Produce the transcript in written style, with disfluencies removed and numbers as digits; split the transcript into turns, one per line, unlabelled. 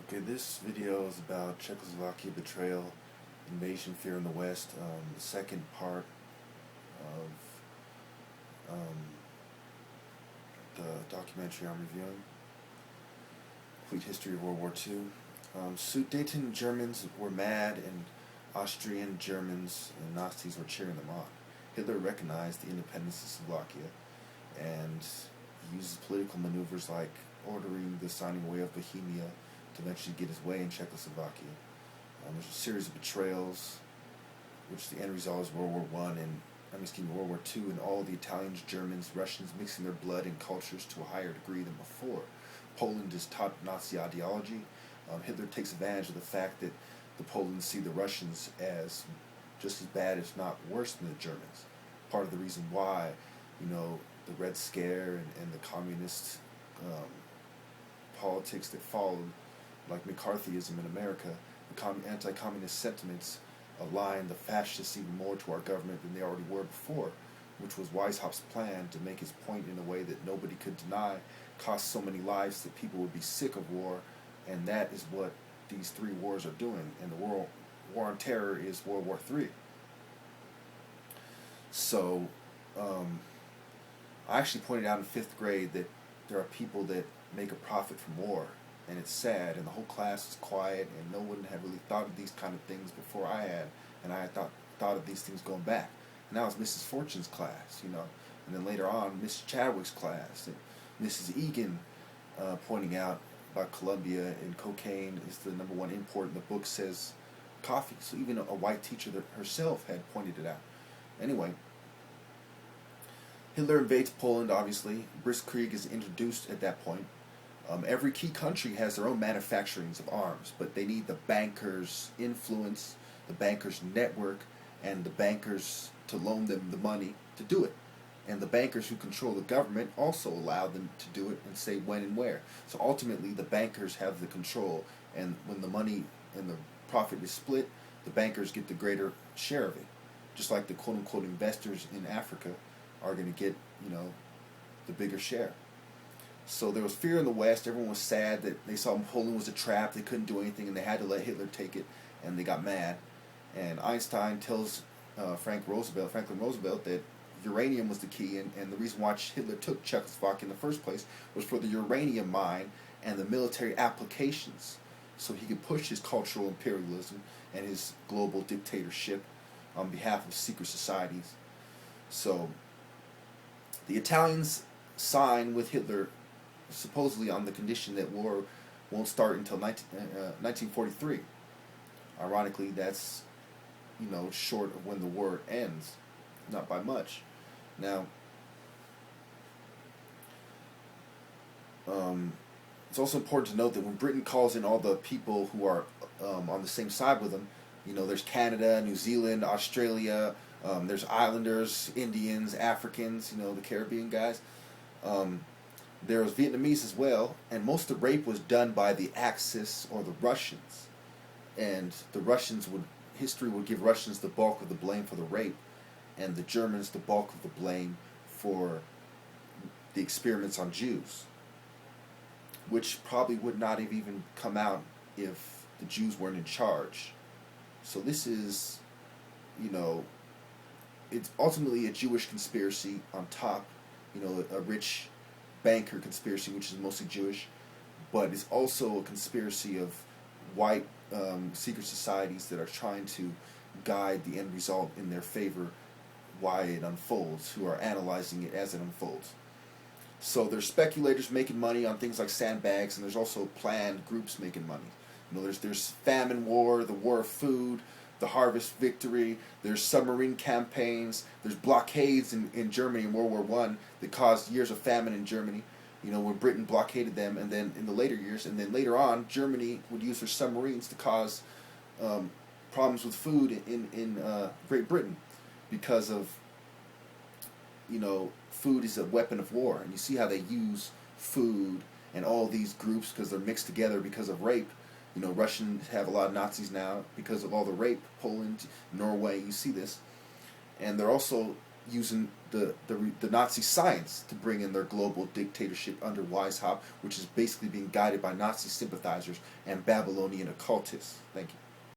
Okay, this video is about Czechoslovakia betrayal, invasion fear in the West, the second part of the documentary I'm reviewing, Complete History of World War II. Sudeten Germans were mad and Austrian Germans and Nazis were cheering them on. Hitler recognized the independence of Slovakia and he uses political maneuvers like ordering the signing away of Bohemia to eventually get his way in Czechoslovakia. There's a series of betrayals, which the end result is World War World War II, and all the Italians, Germans, Russians mixing their blood and cultures to a higher degree than before. Poland is taught Nazi ideology. Hitler takes advantage of the fact that the Poles see the Russians as just as bad, if not worse, than the Germans. Part of the reason why, the Red Scare and the communist politics that followed, like McCarthyism in America, the anti-communist sentiments aligned the fascists even more to our government than they already were before, which was Weishaupt's plan to make his point in a way that nobody could deny, cost so many lives that people would be sick of war, and that is what these three wars are doing, and the war on terror is World War III. So, I actually pointed out in 5th grade that there are people that make a profit from war, and it's sad, and the whole class is quiet, and no one had really thought of these kind of things before I had, and I had thought of these things going back. And that was Mrs. Fortune's class, and then later on, Mrs. Chadwick's class, and Mrs. Egan pointing out about Colombia and cocaine is the #1 import, and the book says coffee. So even a white teacher that herself had pointed it out. Anyway, Hitler invades Poland, obviously. Blitzkrieg is introduced at that point. Every key country has their own manufacturings of arms, but they need the bankers' influence, the bankers' network, and the bankers to loan them the money to do it. And the bankers who control the government also allow them to do it and say when and where. So ultimately, the bankers have the control, and when the money and the profit is split, the bankers get the greater share of it. Just like the quote-unquote investors in Africa are going to get, the bigger share. So there was fear in the West. Everyone was sad that they saw Poland was a trap. They couldn't do anything, and they had to let Hitler take it, and they got mad. And Einstein tells Franklin Roosevelt that uranium was the key, and the reason why Hitler took Czechoslovakia in the first place was for the uranium mine and the military applications, so he could push his cultural imperialism and his global dictatorship on behalf of secret societies. So the Italians sign with Hitler supposedly on the condition that war won't start until 1943. Ironically, that's short of when the war ends, not by much. Now, it's also important to note that when Britain calls in all the people who are on the same side with them, there's Canada, New Zealand, Australia, there's Islanders, Indians, Africans, the Caribbean guys. There was Vietnamese as well, and most of the rape was done by the Axis or the Russians. And history would give Russians the bulk of the blame for the rape, and the Germans the bulk of the blame for the experiments on Jews, which probably would not have even come out if the Jews weren't in charge. So this is, it's ultimately a Jewish conspiracy on top, a rich banker conspiracy, which is mostly Jewish, but it's also a conspiracy of white secret societies that are trying to guide the end result in their favor, why it unfolds, who are analyzing it as it unfolds. So there's speculators making money on things like sandbags, and there's also planned groups making money. There's famine war, the war of food, the harvest victory, there's submarine campaigns, there's blockades in Germany in World War I that caused years of famine in Germany, when Britain blockaded them, and then in the later years, and then later on, Germany would use their submarines to cause problems with food in Great Britain because of, food is a weapon of war, and you see how they use food and all these groups because they're mixed together because of rape. Russians have a lot of Nazis now because of all the rape. Poland, Norway, you see this. And they're also using the Nazi science to bring in their global dictatorship under Weishaupt, which is basically being guided by Nazi sympathizers and Babylonian occultists. Thank you.